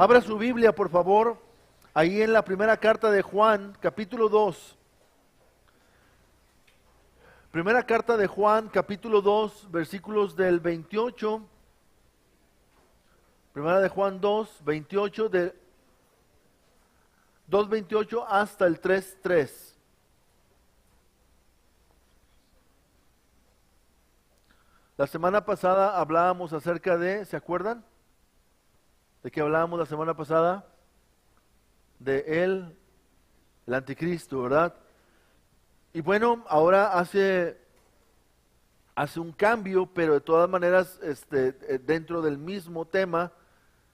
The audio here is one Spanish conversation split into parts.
Abra su Biblia, por favor, ahí en la primera carta de Juan, capítulo 2. Primera carta de Juan, capítulo 2, versículos del 28. Primera de Juan 2, 28, de 2:28 hasta el 3:3. La semana pasada hablábamos acerca de, ¿se acuerdan? ¿De qué hablábamos la semana pasada? De el anticristo, ¿verdad? Y bueno, ahora hace un cambio, pero de todas maneras dentro del mismo tema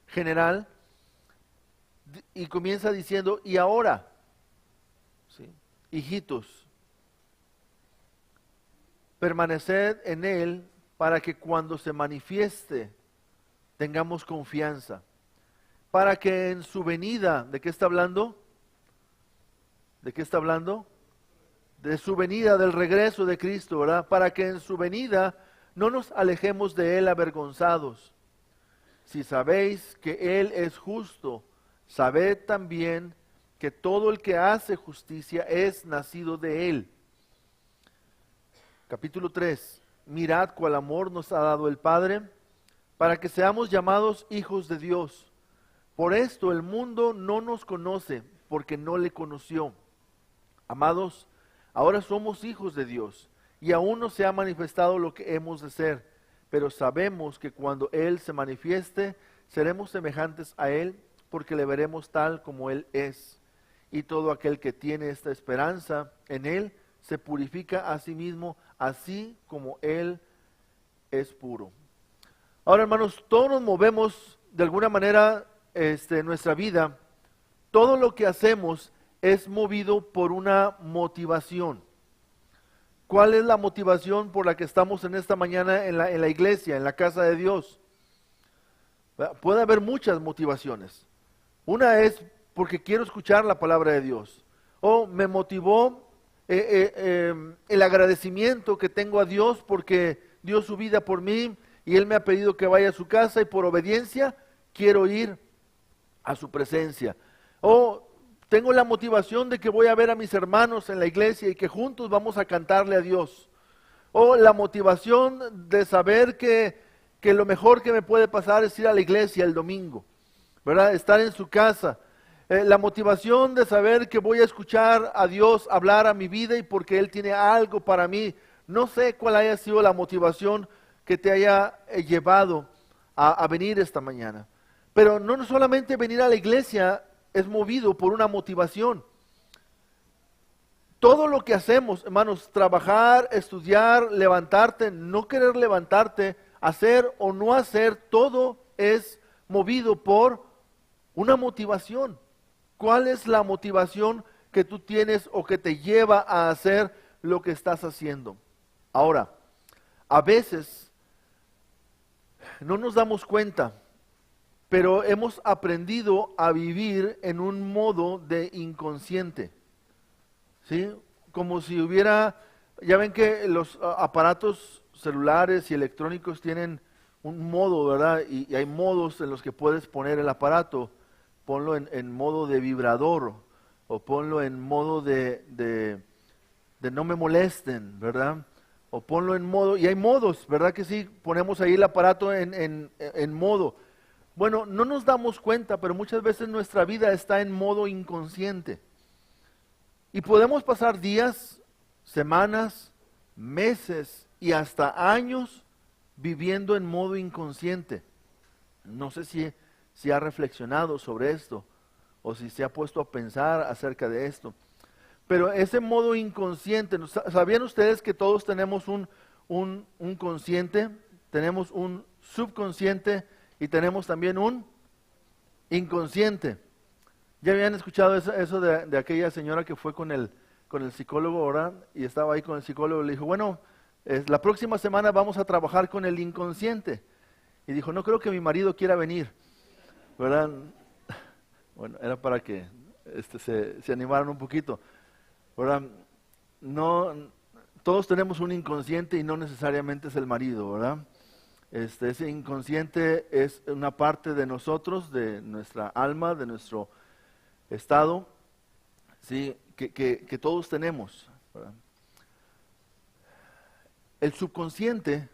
general, y comienza diciendo, y ahora, ¿sí? Hijitos, permaneced en él para que cuando se manifieste tengamos confianza, para que en su venida, ¿de qué está hablando? ¿De qué está hablando? De su venida, del regreso de Cristo, ¿verdad? Para que en su venida no nos alejemos de él avergonzados. Si sabéis que él es justo, sabed también que todo el que hace justicia es nacido de él. Capítulo 3. Mirad cuál amor nos ha dado el Padre, para que seamos llamados hijos de Dios. Por esto el mundo no nos conoce, porque no le conoció. Amados, ahora somos hijos de Dios, y aún no se ha manifestado lo que hemos de ser, pero sabemos que cuando Él se manifieste, seremos semejantes a Él, porque le veremos tal como Él es. Y todo aquel que tiene esta esperanza en Él, se purifica a sí mismo, así como Él es puro. Ahora, hermanos, todos nos movemos de alguna manera en nuestra vida. Todo lo que hacemos es movido por una motivación. ¿Cuál es la motivación por la que estamos en esta mañana en la iglesia, en la casa de Dios? Puede haber muchas motivaciones. Una es porque quiero escuchar la palabra de Dios. O me motivó el agradecimiento que tengo a Dios porque dio su vida por mí y Él me ha pedido que vaya a su casa y por obediencia quiero ir a su presencia. O tengo la motivación de que voy a ver a mis hermanos en la iglesia y que juntos vamos a cantarle a Dios. O la motivación de saber que lo mejor que me puede pasar es ir a la iglesia el domingo, ¿verdad? Estar en su casa. La motivación de saber que voy a escuchar a Dios hablar a mi vida y porque Él tiene algo para mí. No sé cuál haya sido la motivación que te haya llevado a venir esta mañana. Pero no solamente venir a la iglesia es movido por una motivación. Todo lo que hacemos, hermanos, trabajar, estudiar, levantarte, no querer levantarte, hacer o no hacer, todo es movido por una motivación. ¿Cuál es la motivación que tú tienes o que te lleva a hacer lo que estás haciendo? Ahora, a veces no nos damos cuenta, pero hemos aprendido a vivir en un modo de inconsciente, ¿sí? Como si hubiera, ya ven que los aparatos celulares y electrónicos tienen un modo, ¿verdad? Y hay modos en los que puedes poner el aparato. Ponlo en modo de vibrador o ponlo en modo de no me molesten, ¿verdad? O ponlo en modo, y hay modos, ¿verdad que sí? Ponemos ahí el aparato en modo. Bueno, no nos damos cuenta, pero muchas veces nuestra vida está en modo inconsciente. Y podemos pasar días, semanas, meses y hasta años viviendo en modo inconsciente. No sé si ha reflexionado sobre esto o si se ha puesto a pensar acerca de esto. Pero ese modo inconsciente, ¿sabían ustedes que todos tenemos un consciente? Tenemos un subconsciente y tenemos también un inconsciente. ¿Ya habían escuchado eso de aquella señora que fue con el psicólogo, ¿verdad? Y estaba ahí con el psicólogo y le dijo, bueno, la próxima semana vamos a trabajar con el inconsciente. Y dijo, no creo que mi marido quiera venir, ¿verdad? Bueno, era para que se animaran un poquito, ¿verdad? No, todos tenemos un inconsciente y no necesariamente es el marido, ¿verdad? Ese inconsciente es una parte de nosotros, de nuestra alma, de nuestro estado, ¿sí? que todos tenemos, ¿verdad? El subconsciente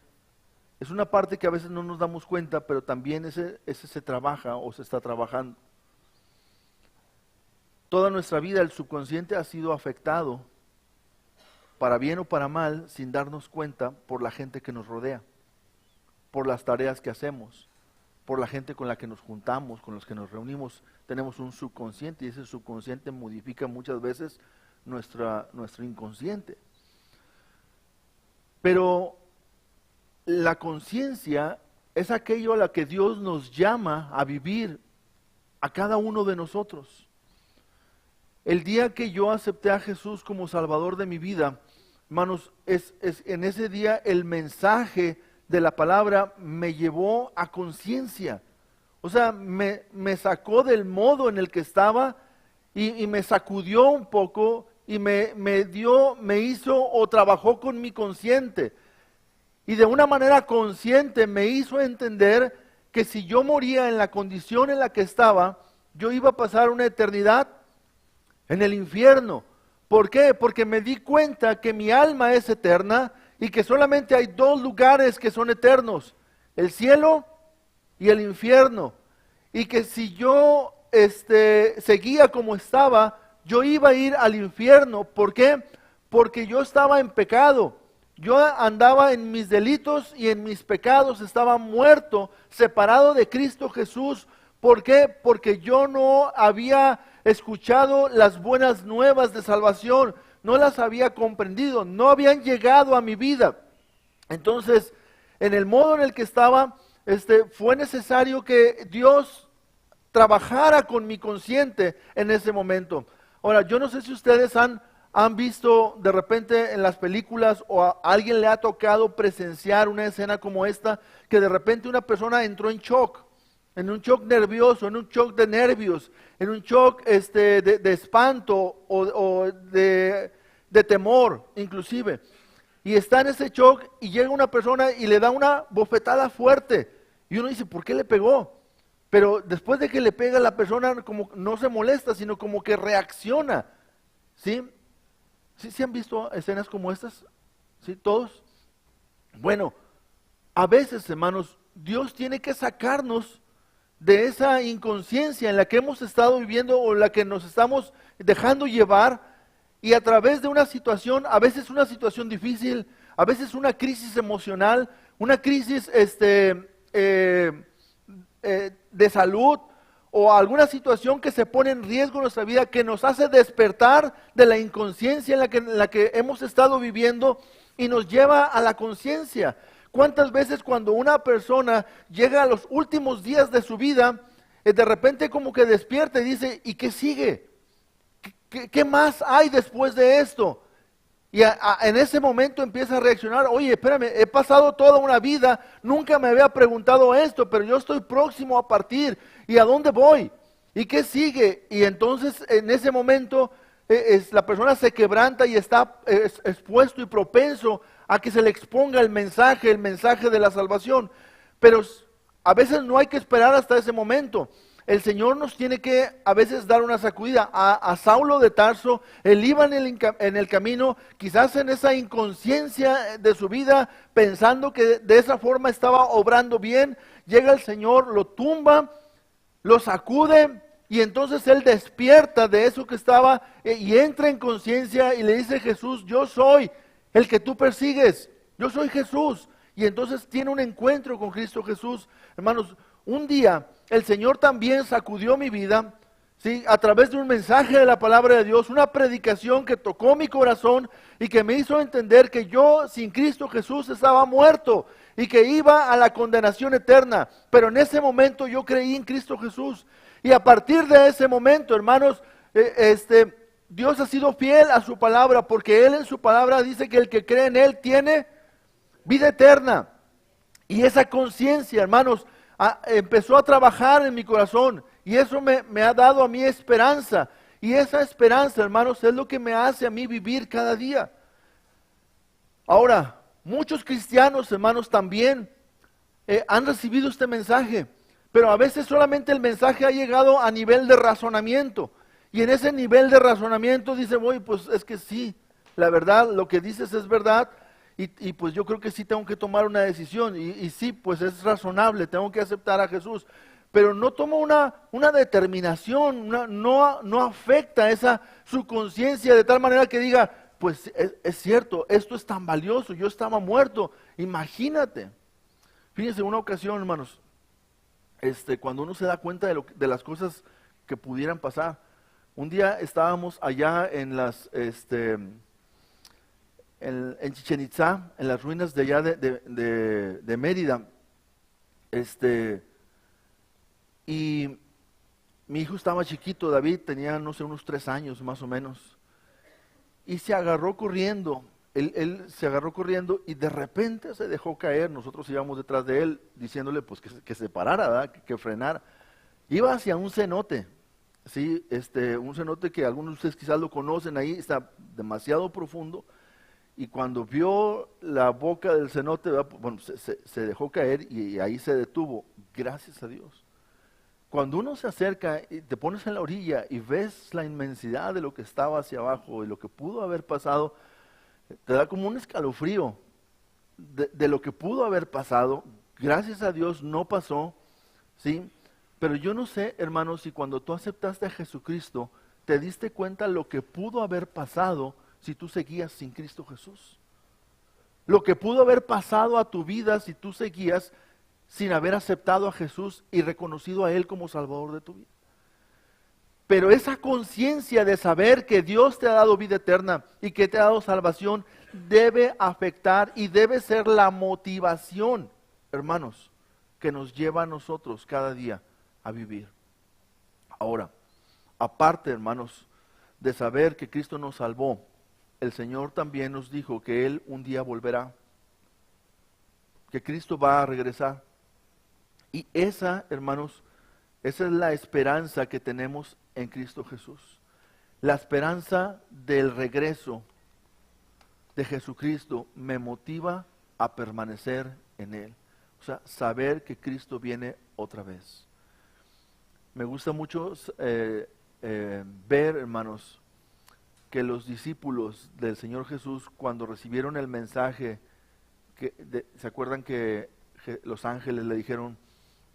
es una parte que a veces no nos damos cuenta, pero también ese se trabaja o se está trabajando. Toda nuestra vida el subconsciente ha sido afectado, para bien o para mal, sin darnos cuenta, por la gente que nos rodea, por las tareas que hacemos, por la gente con la que nos juntamos, con los que nos reunimos. Tenemos un subconsciente y ese subconsciente modifica muchas veces nuestro inconsciente. Pero la conciencia es aquello a la que Dios nos llama a vivir a cada uno de nosotros. El día que yo acepté a Jesús como Salvador de mi vida, hermanos, es en ese día el mensaje de la palabra me llevó a conciencia. O sea, me sacó del modo en el que estaba y me sacudió un poco y me hizo o trabajó con mi consciente. Y de una manera consciente me hizo entender que si yo moría en la condición en la que estaba, yo iba a pasar una eternidad en el infierno. ¿Por qué? Porque me di cuenta que mi alma es eterna y que solamente hay dos lugares que son eternos, el cielo y el infierno. Y que si yo seguía como estaba, yo iba a ir al infierno. ¿Por qué? Porque yo estaba en pecado. Yo andaba en mis delitos y en mis pecados, estaba muerto, separado de Cristo Jesús. ¿Por qué? Porque yo no había escuchado las buenas nuevas de salvación, no las había comprendido, no habían llegado a mi vida. Entonces, en el modo en el que estaba, fue necesario que Dios trabajara con mi consciente en ese momento. Ahora, yo no sé si ustedes han visto de repente en las películas o a alguien le ha tocado presenciar una escena como esta, que de repente una persona entró en shock, en un shock nervioso, en un shock de nervios, en un shock de espanto o de temor inclusive. Y está en ese shock y llega una persona y le da una bofetada fuerte. Y uno dice, ¿por qué le pegó? Pero después de que le pega, la persona como no se molesta, sino como que reacciona. ¿Sí? ¿Sí han visto escenas como estas? ¿Sí? ¿Todos? Bueno, a veces, hermanos, Dios tiene que sacarnos de esa inconsciencia en la que hemos estado viviendo o la que nos estamos dejando llevar, y a través de una situación, a veces una situación difícil, a veces una crisis emocional, una crisis de salud o alguna situación que se pone en riesgo en nuestra vida, que nos hace despertar de la inconsciencia en la que hemos estado viviendo y nos lleva a la conciencia. ¿Cuántas veces cuando una persona llega a los últimos días de su vida, de repente como que despierta y dice, ¿y qué sigue? ¿Qué más hay después de esto? Y en ese momento empieza a reaccionar, oye, espérame, he pasado toda una vida, nunca me había preguntado esto, pero yo estoy próximo a partir, ¿y a dónde voy? ¿Y qué sigue? Y entonces en ese momento la persona se quebranta y está expuesto y propenso a que se le exponga el mensaje de la salvación. Pero a veces no hay que esperar hasta ese momento. El Señor nos tiene que a veces dar una sacudida. A Saulo de Tarso, él iba en el camino, quizás en esa inconsciencia de su vida, pensando que de esa forma estaba obrando bien. Llega el Señor, lo tumba, lo sacude, y entonces él despierta de eso que estaba y entra en conciencia y le dice a Jesús, yo soy el que tú persigues, yo soy Jesús. Y entonces tiene un encuentro con Cristo Jesús. Hermanos, un día el Señor también sacudió mi vida, ¿sí? A través de un mensaje de la palabra de Dios, una predicación que tocó mi corazón y que me hizo entender que yo sin Cristo Jesús estaba muerto y que iba a la condenación eterna. Pero en ese momento yo creí en Cristo Jesús. Y a partir de ese momento, hermanos, Dios ha sido fiel a su palabra, porque Él en su palabra dice que el que cree en Él tiene vida eterna. Y esa conciencia, hermanos, empezó a trabajar en mi corazón, y eso me ha dado a mí esperanza. Y esa esperanza, hermanos, es lo que me hace a mí vivir cada día. Ahora, muchos cristianos, hermanos, también han recibido este mensaje, pero a veces solamente el mensaje ha llegado a nivel de razonamiento. Y en ese nivel de razonamiento dice, voy, pues es que sí, la verdad, lo que dices es verdad, y pues yo creo que sí tengo que tomar una decisión, y sí, pues es razonable, tengo que aceptar a Jesús, pero no toma una determinación, no afecta su conciencia de tal manera que diga, pues es cierto, esto es tan valioso, yo estaba muerto, imagínate. Fíjense, una ocasión, hermanos, cuando uno se da cuenta de las cosas que pudieran pasar, un día estábamos allá en Chichén Itzá, en las ruinas de allá de Mérida, y mi hijo estaba chiquito, David, tenía, no sé, unos 3 años más o menos, y se agarró corriendo, él se agarró corriendo y de repente se dejó caer, nosotros íbamos detrás de él, diciéndole pues que se parara, ¿verdad? Que frenara. Iba hacia un cenote, ¿sí? Un cenote que algunos de ustedes quizás lo conocen, ahí está demasiado profundo, y cuando vio la boca del cenote, ¿verdad? Bueno, se dejó caer y ahí se detuvo, gracias a Dios. Cuando uno se acerca y te pones en la orilla y ves la inmensidad de lo que estaba hacia abajo y lo que pudo haber pasado, te da como un escalofrío de lo que pudo haber pasado. Gracias a Dios no pasó, ¿sí? Pero yo no sé, hermanos, si cuando tú aceptaste a Jesucristo, te diste cuenta lo que pudo haber pasado si tú seguías sin Cristo Jesús. Lo que pudo haber pasado a tu vida si tú seguías sin haber aceptado a Jesús y reconocido a Él como Salvador de tu vida. Pero esa conciencia de saber que Dios te ha dado vida eterna y que te ha dado salvación debe afectar y debe ser la motivación, hermanos, que nos lleva a nosotros cada día a vivir. Ahora, aparte, hermanos, de saber que Cristo nos salvó, el Señor también nos dijo que Él un día volverá, que Cristo va a regresar. Y esa, hermanos, esa es la esperanza que tenemos en Cristo Jesús. La esperanza del regreso de Jesucristo me motiva a permanecer en Él. O sea, saber que Cristo viene otra vez. Me gusta mucho ver, hermanos, que los discípulos del Señor Jesús, cuando recibieron el mensaje, ¿se acuerdan que los ángeles le dijeron,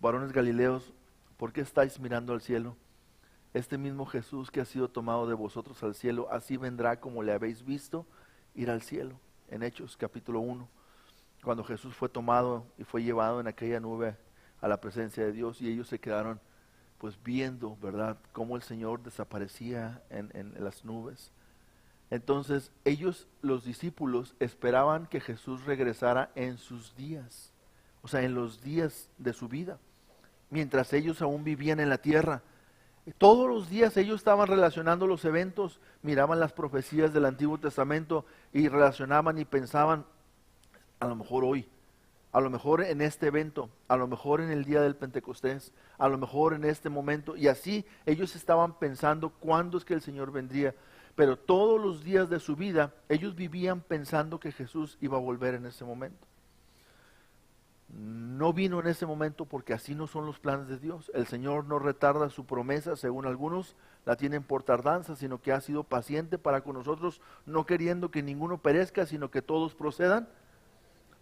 varones galileos, ¿por qué estáis mirando al cielo? Este mismo Jesús que ha sido tomado de vosotros al cielo, así vendrá como le habéis visto ir al cielo. En Hechos capítulo 1, cuando Jesús fue tomado y fue llevado en aquella nube a la presencia de Dios, y ellos se quedaron pues viendo, ¿verdad?, cómo el Señor desaparecía en las nubes. Entonces ellos, los discípulos, esperaban que Jesús regresara en sus días, o sea, en los días de su vida, mientras ellos aún vivían en la tierra. Todos los días ellos estaban relacionando los eventos, miraban las profecías del Antiguo Testamento y relacionaban y pensaban, a lo mejor hoy, a lo mejor en este evento, a lo mejor en el día del Pentecostés, a lo mejor en este momento, y así ellos estaban pensando cuándo es que el Señor vendría. Pero todos los días de su vida, ellos vivían pensando que Jesús iba a volver en ese momento. No vino en ese momento porque así no son los planes de Dios. El Señor no retarda su promesa, según algunos la tienen por tardanza, sino que ha sido paciente para con nosotros, no queriendo que ninguno perezca, sino que todos procedan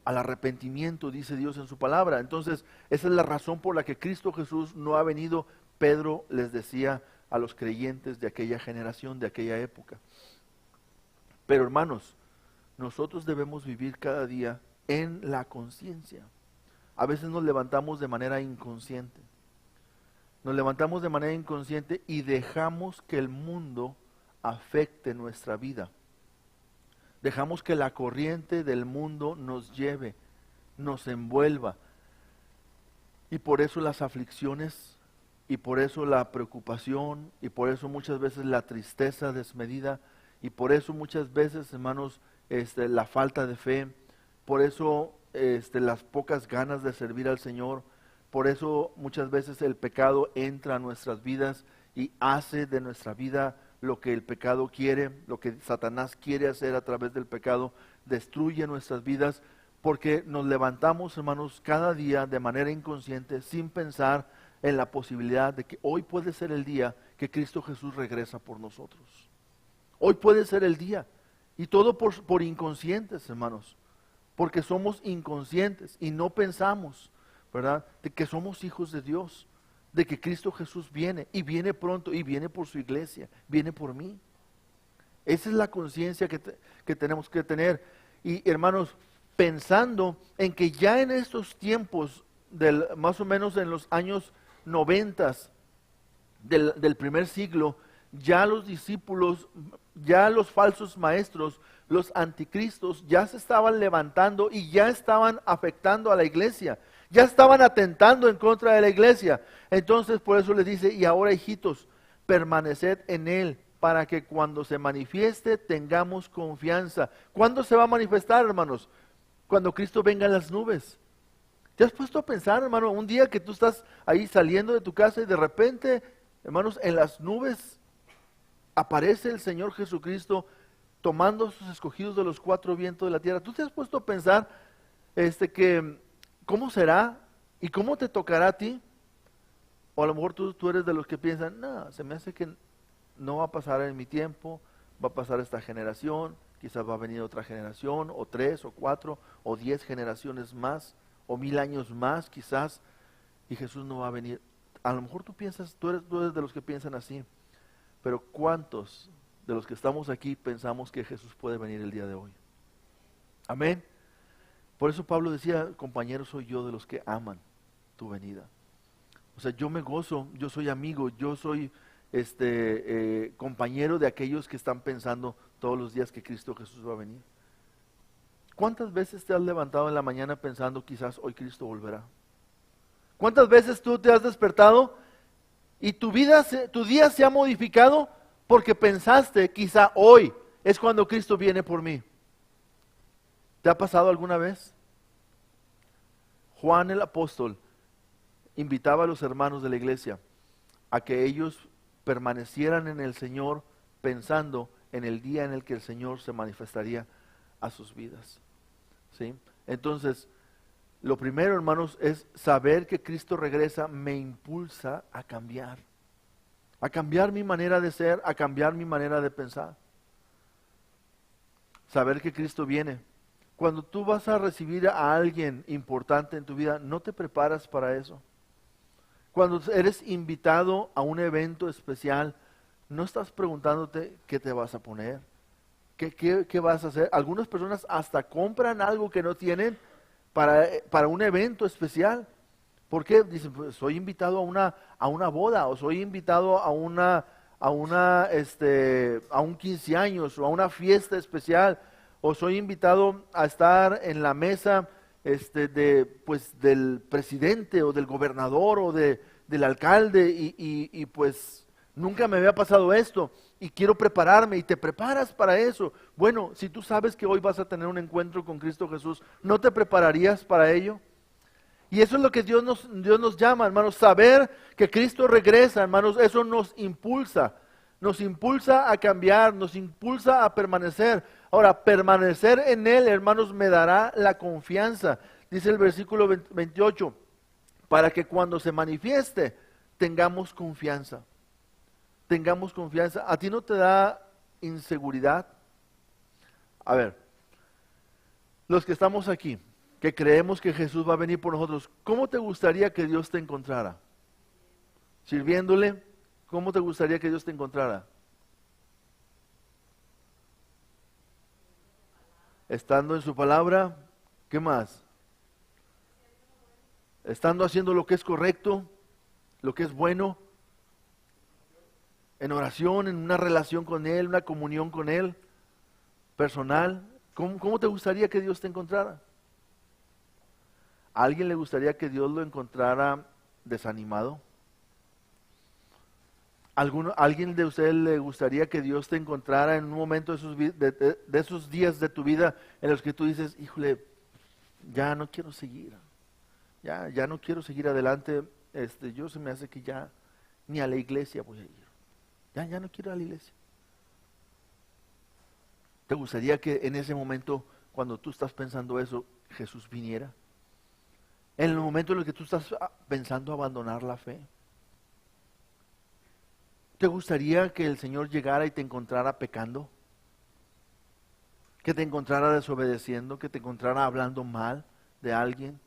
al arrepentimiento, dice Dios en su palabra. Entonces, esa es la razón por la que Cristo Jesús no ha venido. Pedro les decía a los creyentes de aquella generación, de aquella época. Pero hermanos, nosotros debemos vivir cada día en la conciencia. A veces nos levantamos de manera inconsciente. Nos levantamos de manera inconsciente y dejamos que el mundo afecte nuestra vida. Dejamos que la corriente del mundo nos lleve, nos envuelva. Y por eso las aflicciones, y por eso la preocupación, y por eso muchas veces la tristeza desmedida, y por eso muchas veces, hermanos, la falta de fe, por eso las pocas ganas de servir al Señor, por eso muchas veces el pecado entra a nuestras vidas y hace de nuestra vida lo que el pecado quiere, lo que Satanás quiere hacer a través del pecado, destruye nuestras vidas, porque nos levantamos, hermanos, cada día de manera inconsciente, sin pensar en la posibilidad de que hoy puede ser el día que Cristo Jesús regresa por nosotros. Hoy puede ser el día. Y todo por inconscientes, hermanos. Porque somos inconscientes y no pensamos, ¿verdad?, de que somos hijos de Dios, de que Cristo Jesús viene y viene pronto y viene por su iglesia, viene por mí. Esa es la conciencia que tenemos que tener. Y hermanos, pensando en que ya en estos tiempos, más o menos en los años 90 del primer siglo, ya los discípulos, ya los falsos maestros, los anticristos, ya se estaban levantando y ya estaban afectando a la iglesia, ya estaban atentando en contra de la iglesia. Entonces por eso les dice, y ahora hijitos, permaneced en él, para que cuando se manifieste tengamos confianza. ¿Cuándo se va a manifestar, hermanos? Cuando Cristo venga en las nubes. ¿Te has puesto a pensar, hermano, un día que tú estás ahí saliendo de tu casa y de repente, hermanos, en las nubes aparece el Señor Jesucristo tomando a sus escogidos de los cuatro vientos de la tierra? ¿Tú te has puesto a pensar que cómo será y cómo te tocará a ti? O a lo mejor tú eres de los que piensan, no, se me hace que no va a pasar en mi tiempo, va a pasar esta generación, quizás va a venir otra generación, o 3, o 4, o 10 generaciones más, o 1000 años más quizás, y Jesús no va a venir. A lo mejor tú piensas, tú eres de los que piensan así, pero ¿cuántos de los que estamos aquí pensamos que Jesús puede venir el día de hoy? Amén. Por eso Pablo decía, compañero soy yo de los que aman tu venida. O sea, yo me gozo, yo soy amigo, yo soy compañero de aquellos que están pensando todos los días que Cristo Jesús va a venir. ¿Cuántas veces te has levantado en la mañana pensando quizás hoy Cristo volverá? ¿Cuántas veces tú te has despertado y tu día se ha modificado porque pensaste quizá hoy es cuando Cristo viene por mí? ¿Te ha pasado alguna vez? Juan el apóstol invitaba a los hermanos de la iglesia a que ellos permanecieran en el Señor pensando en el día en el que el Señor se manifestaría a sus vidas. ¿Sí? Entonces, lo primero, hermanos, es saber que Cristo regresa me impulsa a cambiar mi manera de ser, a cambiar mi manera de pensar. Saber que Cristo viene. Cuando tú vas a recibir a alguien importante en tu vida, no te preparas para eso. Cuando eres invitado a un evento especial, no estás preguntándote qué te vas a poner, qué vas a hacer. Algunas personas hasta compran algo que no tienen para un evento especial. ¿Por qué? Dicen, pues, soy invitado a una boda, o soy invitado a un 15 años, o a una fiesta especial, o soy invitado a estar en la mesa del presidente o del gobernador o del alcalde y pues nunca me había pasado esto y quiero prepararme, y te preparas para eso. Bueno, si tú sabes que hoy vas a tener un encuentro con Cristo Jesús, ¿no te prepararías para ello? Y eso es lo que Dios nos llama, hermanos, saber que Cristo regresa, hermanos, eso nos impulsa a cambiar, nos impulsa a permanecer. Ahora, permanecer en Él, hermanos, me dará la confianza. Dice el versículo 28, para que cuando se manifieste, tengamos confianza. Tengamos confianza. ¿A ti no te da inseguridad? A ver, los que estamos aquí, que creemos que Jesús va a venir por nosotros, ¿cómo te gustaría que Dios te encontrara? ¿Sirviéndole? ¿Cómo te gustaría que Dios te encontrara? Estando en su palabra, ¿qué más? Estando haciendo lo que es correcto, lo que es bueno, en oración, en una relación con Él, una comunión con Él, personal. ¿Cómo te gustaría que Dios te encontrara? ¿A alguien le gustaría que Dios lo encontrara desanimado? ¿Alguien de ustedes le gustaría que Dios te encontrara en un momento de esos días de tu vida en los que tú dices, híjole, ya no quiero seguir, ya no quiero seguir adelante, yo se me hace que ya ni a la iglesia voy a ir, ya no quiero ir a la iglesia? ¿Te gustaría que en ese momento, cuando tú estás pensando eso, Jesús viniera? En el momento en el que tú estás pensando abandonar la fe. ¿Te gustaría que el Señor llegara y te encontrara pecando? Que te encontrara desobedeciendo, que te encontrara hablando mal de alguien,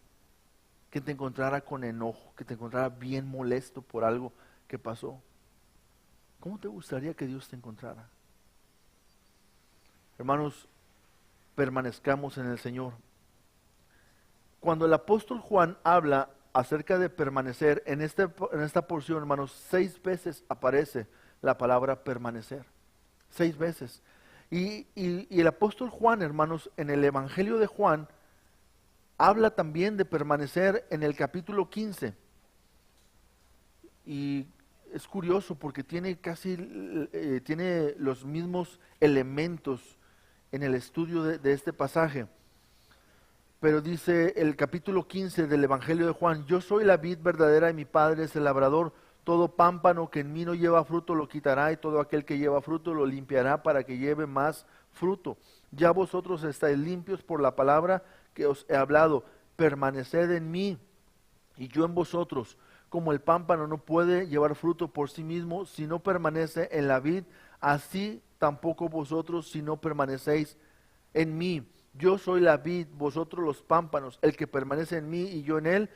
que te encontrara con enojo, que te encontrara bien molesto por algo que pasó. ¿Cómo te gustaría que Dios te encontrara? Hermanos, permanezcamos en el Señor. Cuando el apóstol Juan habla acerca de permanecer, en esta porción, hermanos, 6 veces aparece la palabra permanecer. 6 veces. Y el apóstol Juan, hermanos, en el Evangelio de Juan, habla también de permanecer en el capítulo 15. Y es curioso porque tiene tiene los mismos elementos en el estudio de este pasaje. Pero dice el capítulo 15 del Evangelio de Juan: yo soy la vid verdadera y mi Padre es el labrador. Todo pámpano que en mí no lleva fruto lo quitará, y todo aquel que lleva fruto lo limpiará para que lleve más fruto. Ya vosotros estáis limpios por la palabra que os he hablado. Permaneced en mí y yo en vosotros. Como el pámpano no puede llevar fruto por sí mismo si no permanece en la vid, así tampoco vosotros si no permanecéis en mí. Yo soy la vid, vosotros los pámpanos. El que permanece en mí y yo en él,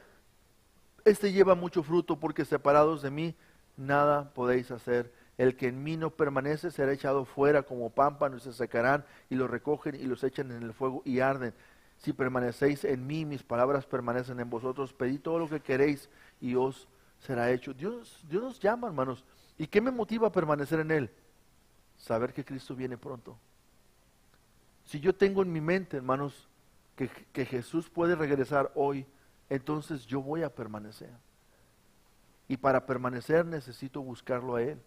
este lleva mucho fruto, porque separados de mí nada podéis hacer. El que en mí no permanece será echado fuera como pámpano, y se secarán, y los recogen y los echan en el fuego y arden. Si permanecéis en mí, mis palabras permanecen en vosotros, pedid todo lo que queréis y os será hecho. Dios nos llama, hermanos. ¿Y qué me motiva a permanecer en Él? Saber que Cristo viene pronto. Si yo tengo en mi mente, hermanos, que Jesús puede regresar hoy, entonces yo voy a permanecer. Y para permanecer necesito buscarlo a Él,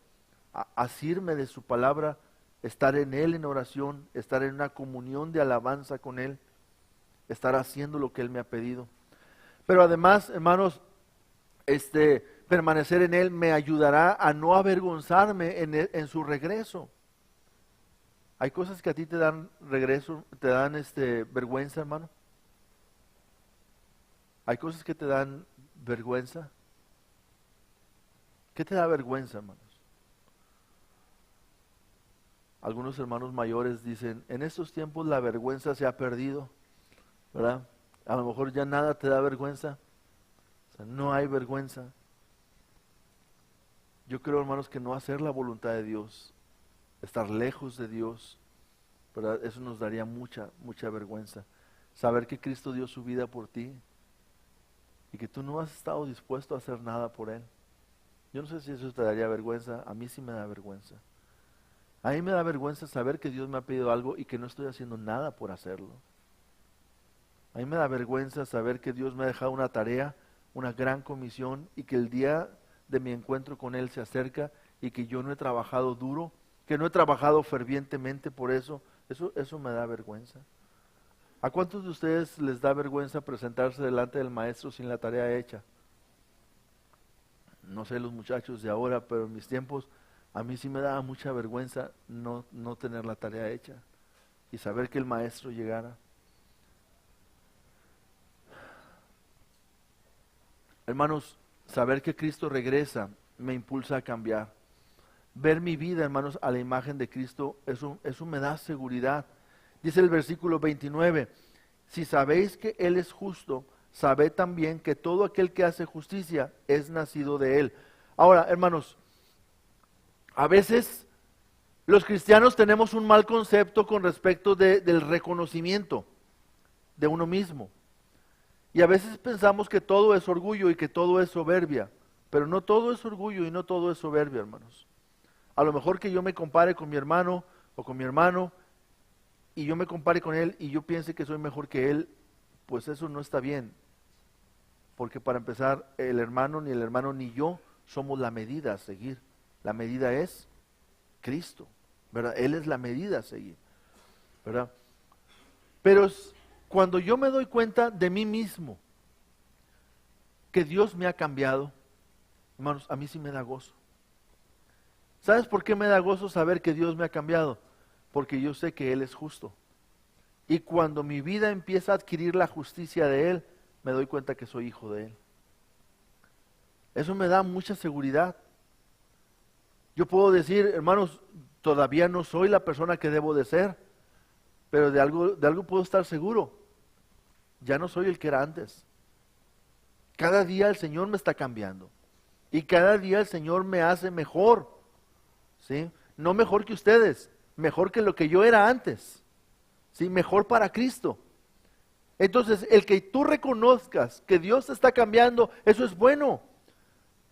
asirme de su palabra, estar en Él en oración, estar en una comunión de alabanza con Él, estar haciendo lo que Él me ha pedido. Pero además, hermanos, permanecer en Él me ayudará a no avergonzarme en su regreso. ¿Hay cosas que a ti te dan regreso, te dan vergüenza, hermano? ¿Hay cosas que te dan vergüenza? ¿Qué te da vergüenza, hermanos? Algunos hermanos mayores dicen: en estos tiempos la vergüenza se ha perdido, ¿verdad? A lo mejor ya nada te da vergüenza. O sea, no hay vergüenza. Yo creo, hermanos, que no hacer la voluntad de Dios, estar lejos de Dios, ¿verdad? Eso nos daría mucha vergüenza. Saber que Cristo dio su vida por ti y que tú no has estado dispuesto a hacer nada por Él. Yo no sé si eso te daría vergüenza. A mí sí me da vergüenza. A mí me da vergüenza saber que Dios me ha pedido algo y que no estoy haciendo nada por hacerlo. A mí me da vergüenza saber que Dios me ha dejado una tarea, una gran comisión, y que el día de mi encuentro con Él se acerca y que yo no he trabajado duro, que no he trabajado fervientemente por eso. Eso me da vergüenza. ¿A cuántos de ustedes les da vergüenza presentarse delante del maestro sin la tarea hecha? No sé los muchachos de ahora, pero en mis tiempos a mí sí me daba mucha vergüenza no tener la tarea hecha y saber que el maestro llegara. Hermanos, saber que Cristo regresa me impulsa a cambiar. Ver mi vida, hermanos, a la imagen de Cristo, eso me da seguridad. Dice el versículo 29, si sabéis que Él es justo, sabed también que todo aquel que hace justicia es nacido de Él. Ahora, hermanos, a veces los cristianos tenemos un mal concepto con respecto del reconocimiento de uno mismo. Y a veces pensamos que todo es orgullo y que todo es soberbia, pero no todo es orgullo y no todo es soberbia, hermanos. A lo mejor que yo me compare con mi hermano o con mi hermano y yo me compare con él y yo piense que soy mejor que él, pues eso no está bien. Porque para empezar, el hermano ni yo somos la medida a seguir. La medida es Cristo, ¿verdad? Él es la medida a seguir, ¿verdad? Pero cuando yo me doy cuenta de mí mismo, que Dios me ha cambiado, hermanos, a mí sí me da gozo. ¿Sabes por qué me da gozo saber que Dios me ha cambiado? Porque yo sé que Él es justo. Y cuando mi vida empieza a adquirir la justicia de Él, me doy cuenta que soy hijo de Él. Eso me da mucha seguridad. Yo puedo decir, hermanos, todavía no soy la persona que debo de ser, pero de algo puedo estar seguro. Ya no soy el que era antes. Cada día el Señor me está cambiando. Y cada día el Señor me hace mejor. ¿Sí? No mejor que ustedes, mejor que lo que yo era antes. ¿Sí? Mejor para Cristo. Entonces, el que tú reconozcas que Dios te está cambiando, eso es bueno.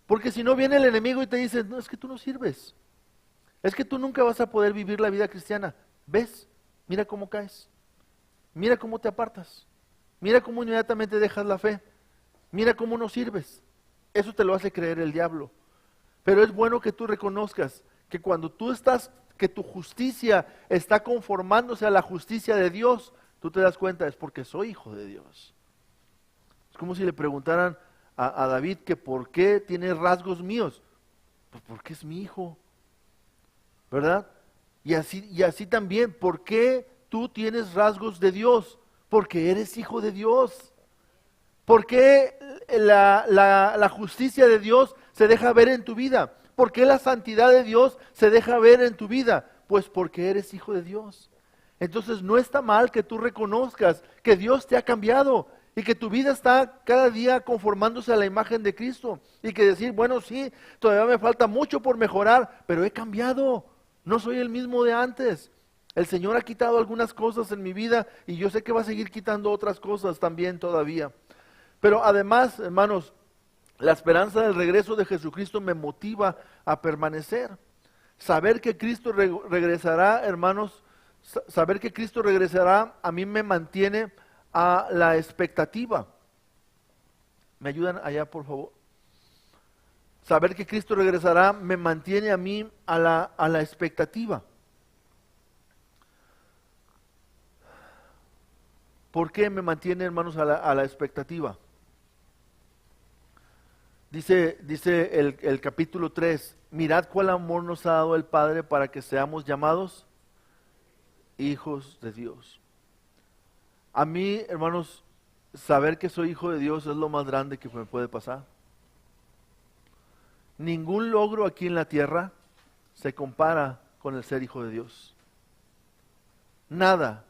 Porque si no viene el enemigo y te dice, no, es que tú no sirves. Es que tú nunca vas a poder vivir la vida cristiana. ¿Ves? Mira cómo caes. Mira cómo te apartas. Mira cómo inmediatamente dejas la fe. Mira cómo no sirves. Eso te lo hace creer el diablo. Pero es bueno que tú reconozcas que cuando tú estás, que tu justicia está conformándose a la justicia de Dios, tú te das cuenta, es porque soy hijo de Dios. Es como si le preguntaran a David que por qué tiene rasgos míos. Pues porque es mi hijo. ¿Verdad? Y así también, ¿por qué tú tienes rasgos de Dios? Porque eres hijo de Dios. ¿Por qué la justicia de Dios se deja ver en tu vida? ¿Por qué la santidad de Dios se deja ver en tu vida? Pues porque eres hijo de Dios. Entonces no está mal que tú reconozcas que Dios te ha cambiado y que tu vida está cada día conformándose a la imagen de Cristo. Y que decir, bueno, sí, todavía me falta mucho por mejorar, pero he cambiado. No soy el mismo de antes. El Señor ha quitado algunas cosas en mi vida y yo sé que va a seguir quitando otras cosas también todavía. Pero además, hermanos, la esperanza del regreso de Jesucristo me motiva a permanecer. Saber que Cristo regresará, hermanos, saber que Cristo regresará a mí me mantiene a la expectativa. ¿Me ayudan allá, por favor? Saber que Cristo regresará me mantiene a mí a la expectativa. ¿Por qué me mantiene, hermanos, a la expectativa? Dice el capítulo 3, mirad cuál amor nos ha dado el Padre para que seamos llamados hijos de Dios. A mí, hermanos, saber que soy hijo de Dios es lo más grande que me puede pasar. Ningún logro aquí en la tierra se compara con el ser hijo de Dios. Nada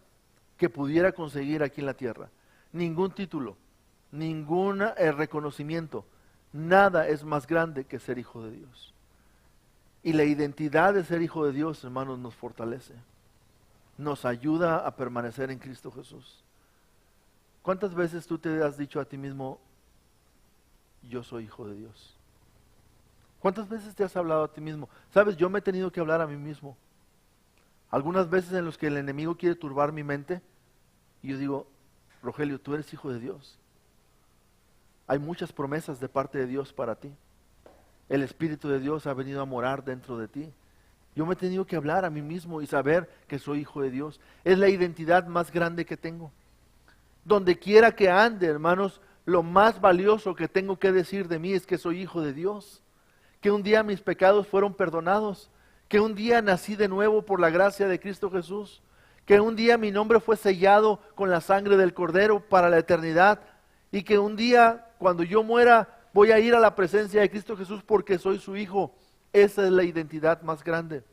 que pudiera conseguir aquí en la tierra, ningún título, ningún reconocimiento, nada es más grande que ser hijo de Dios. Y la identidad de ser hijo de Dios, hermanos, nos fortalece, nos ayuda a permanecer en Cristo Jesús. ¿Cuántas veces tú te has dicho a ti mismo, yo soy hijo de Dios? ¿Cuántas veces te has hablado a ti mismo? Sabes, yo me he tenido que hablar a mí mismo. Algunas veces en las que el enemigo quiere turbar mi mente, y yo digo, Rogelio, tú eres hijo de Dios. Hay muchas promesas de parte de Dios para ti. El Espíritu de Dios ha venido a morar dentro de ti. Yo me he tenido que hablar a mí mismo y saber que soy hijo de Dios. Es la identidad más grande que tengo. Donde quiera que ande, hermanos, lo más valioso que tengo que decir de mí es que soy hijo de Dios. Que un día mis pecados fueron perdonados. Que un día nací de nuevo por la gracia de Cristo Jesús. Que un día mi nombre fue sellado con la sangre del Cordero para la eternidad. Y que un día, cuando yo muera, voy a ir a la presencia de Cristo Jesús porque soy su hijo. Esa es la identidad más grande.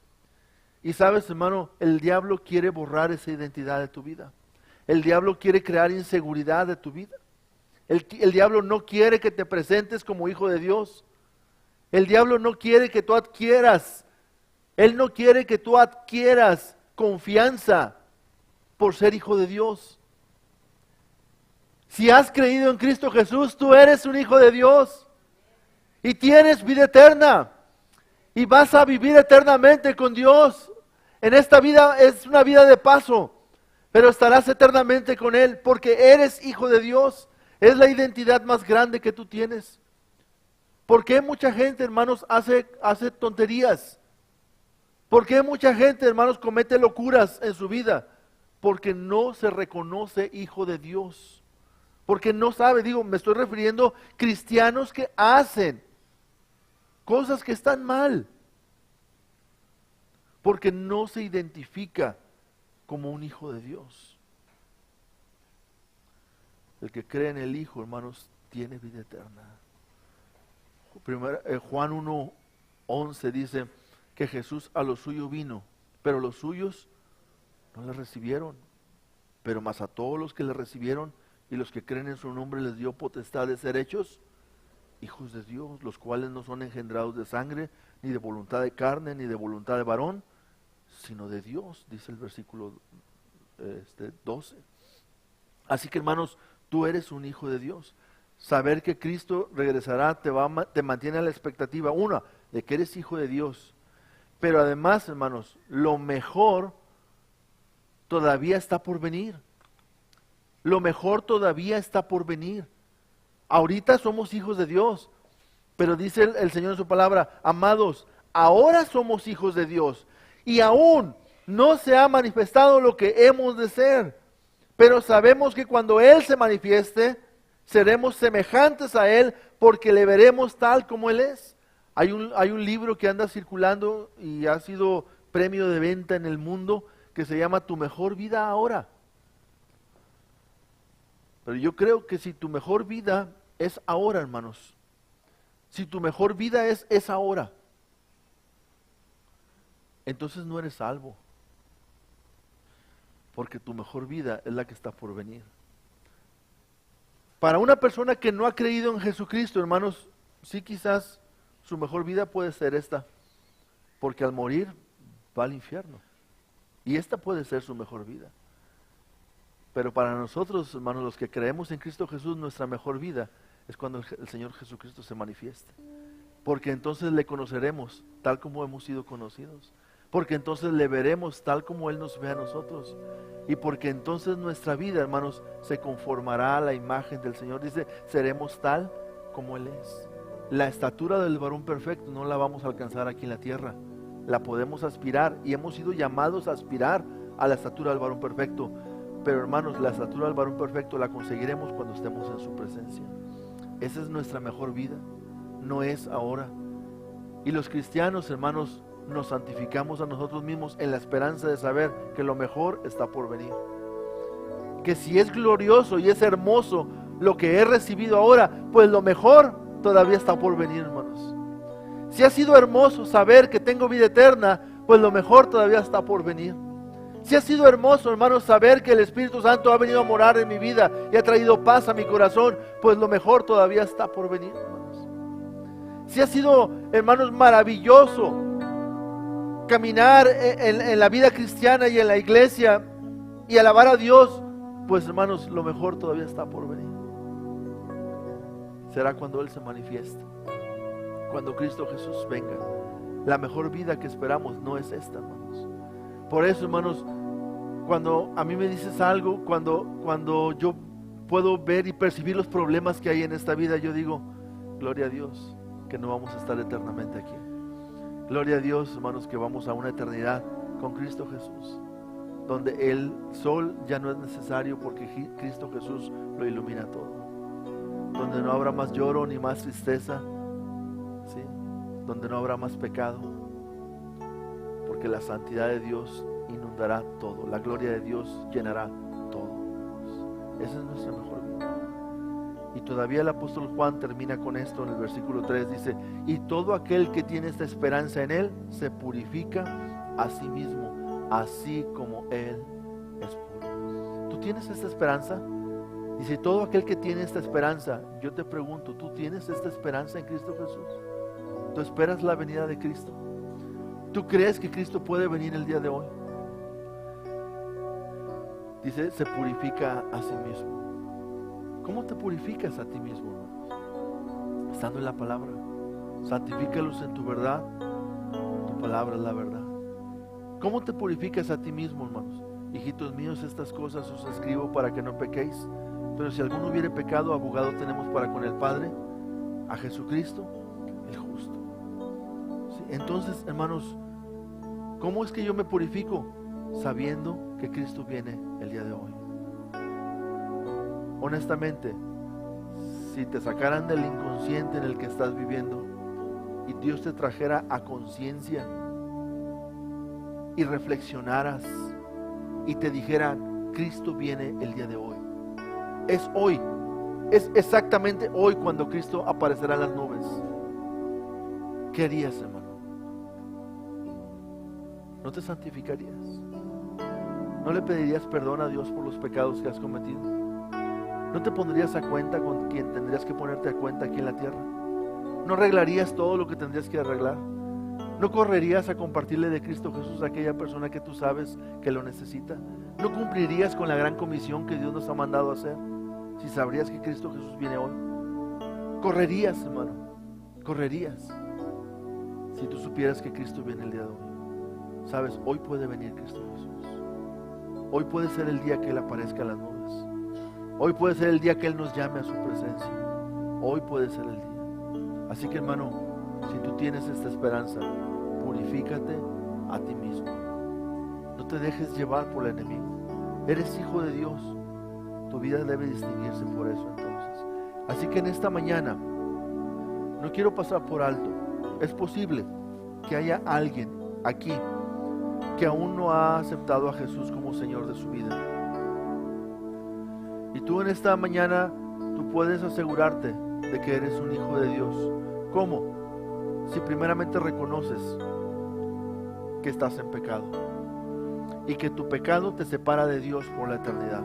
Y sabes, hermano, el diablo quiere borrar esa identidad de tu vida. El diablo quiere crear inseguridad de tu vida. El diablo no quiere que te presentes como hijo de Dios. El diablo no quiere que tú adquieras. Él no quiere que tú adquieras confianza por ser hijo de Dios. Si has creído en Cristo Jesús, tú eres un hijo de Dios. Y tienes vida eterna. Y vas a vivir eternamente con Dios. En esta vida es una vida de paso. Pero estarás eternamente con Él porque eres hijo de Dios. Es la identidad más grande que tú tienes. ¿Por qué mucha gente, hermanos, hace tonterías? ¿Por qué mucha gente, hermanos, comete locuras en su vida? Porque no se reconoce hijo de Dios. Porque no sabe, me estoy refiriendo a cristianos que hacen cosas que están mal. Porque no se identifica como un hijo de Dios. El que cree en el Hijo, hermanos, tiene vida eterna. Juan 1:11 dice que Jesús a lo suyo vino, pero los suyos no le recibieron. Pero más a todos los que le recibieron y los que creen en su nombre les dio potestad de ser hechos hijos de Dios, los cuales no son engendrados de sangre, ni de voluntad de carne, ni de voluntad de varón, sino de Dios, dice el versículo 12. Así que, hermanos, tú eres un hijo de Dios. Saber que Cristo regresará te mantiene a la expectativa, una, de que eres hijo de Dios. Pero además, hermanos, lo mejor todavía está por venir. Lo mejor todavía está por venir. Ahorita somos hijos de Dios, pero dice el Señor en su palabra, amados, ahora somos hijos de Dios y aún no se ha manifestado lo que hemos de ser, pero sabemos que cuando Él se manifieste, seremos semejantes a Él porque le veremos tal como Él es. Hay un libro que anda circulando y ha sido premio de venta en el mundo que se llama Tu mejor vida ahora. Pero yo creo que si tu mejor vida es ahora, hermanos, si tu mejor vida es ahora, entonces no eres salvo, porque tu mejor vida es la que está por venir. Para una persona que no ha creído en Jesucristo, hermanos, sí quizás su mejor vida puede ser esta, porque al morir va al infierno, y esta puede ser su mejor vida. Pero para nosotros, hermanos, los que creemos en Cristo Jesús, nuestra mejor vida es cuando el Señor Jesucristo se manifieste. Porque entonces le conoceremos tal como hemos sido conocidos. Porque entonces le veremos tal como Él nos ve a nosotros. Y porque entonces nuestra vida, hermanos, se conformará a la imagen del Señor. Dice, seremos tal como Él es. La estatura del varón perfecto no la vamos a alcanzar aquí en la tierra. La podemos aspirar y hemos sido llamados a aspirar a la estatura del varón perfecto. Pero hermanos, la estatura del varón perfecto la conseguiremos cuando estemos en su presencia. Esa es nuestra mejor vida, no es ahora. Y los cristianos, hermanos, nos santificamos a nosotros mismos en la esperanza de saber que lo mejor está por venir. Que si es glorioso y es hermoso lo que he recibido ahora, pues lo mejor todavía está por venir, hermanos. Si ha sido hermoso saber que tengo vida eterna, pues lo mejor todavía está por venir. Si ha sido hermoso, hermanos, saber que el Espíritu Santo ha venido a morar en mi vida y ha traído paz a mi corazón, pues lo mejor todavía está por venir, hermanos. Si ha sido, hermanos, maravilloso caminar en la vida cristiana y en la iglesia y alabar a Dios, pues hermanos, lo mejor todavía está por venir. Será cuando Él se manifieste, cuando Cristo Jesús venga. La mejor vida que esperamos no es esta, hermanos. Por eso, hermanos, cuando a mí me dices algo, cuando yo puedo ver y percibir los problemas que hay en esta vida, yo digo, gloria a Dios, que no vamos a estar eternamente aquí. Gloria a Dios, hermanos, que vamos a una eternidad con Cristo Jesús, donde el sol ya no es necesario porque Cristo Jesús lo ilumina todo. Donde no habrá más lloro ni más tristeza, ¿sí? Donde no habrá más pecado, porque la santidad de Dios inundará todo, la gloria de Dios llenará todo. Esa es nuestra mejor vida. Y todavía el apóstol Juan termina con esto en el versículo 3, dice, y todo aquel que tiene esta esperanza en Él, se purifica a sí mismo, así como Él es puro. ¿Tú tienes esta esperanza? Dice, todo aquel que tiene esta esperanza, yo te pregunto, ¿tú tienes esta esperanza en Cristo Jesús? ¿Tú esperas la venida de Cristo? ¿Tú crees que Cristo puede venir el día de hoy? Dice, se purifica a sí mismo. ¿Cómo te purificas a ti mismo, hermanos? Estando en la palabra. Santifícalos en tu verdad. Tu palabra es la verdad. ¿Cómo te purificas a ti mismo, hermanos? Hijitos míos, estas cosas os escribo para que no pequéis. Pero si alguno hubiere pecado, abogado tenemos para con el Padre, a Jesucristo, el justo. ¿Sí? Entonces, hermanos, ¿cómo es que yo me purifico? Sabiendo que Cristo viene el día de hoy. Honestamente, si te sacaran del inconsciente en el que estás viviendo y Dios te trajera a conciencia y reflexionaras y te dijera, Cristo viene el día de hoy, es hoy. Es exactamente hoy cuando Cristo aparecerá en las nubes. ¿Qué harías, hermano? ¿No te santificarías? ¿No le pedirías perdón a Dios por los pecados que has cometido? ¿No te pondrías a cuenta con quien tendrías que ponerte a cuenta aquí en la tierra? ¿No arreglarías todo lo que tendrías que arreglar? ¿No correrías a compartirle de Cristo Jesús a aquella persona que tú sabes que lo necesita? ¿No cumplirías con la gran comisión que Dios nos ha mandado a hacer si sabrías que Cristo Jesús viene hoy? Correrías, hermano, correrías si tú supieras que Cristo viene el día de hoy. Sabes, hoy puede venir Cristo Jesús. Hoy puede ser el día que Él aparezca en las nubes. Hoy puede ser el día que Él nos llame a su presencia. Hoy puede ser el día. Así que, hermano, si tú tienes esta esperanza, purifícate a ti mismo. No te dejes llevar por el enemigo. Eres hijo de Dios. Tu vida debe distinguirse por eso entonces. Así que en esta mañana, no quiero pasar por alto. Es posible que haya alguien aquí que aún no ha aceptado a Jesús como Señor de su vida. Y tú en esta mañana, tú puedes asegurarte de que eres un hijo de Dios. ¿Cómo? Si primeramente reconoces que estás en pecado y que tu pecado te separa de Dios por la eternidad.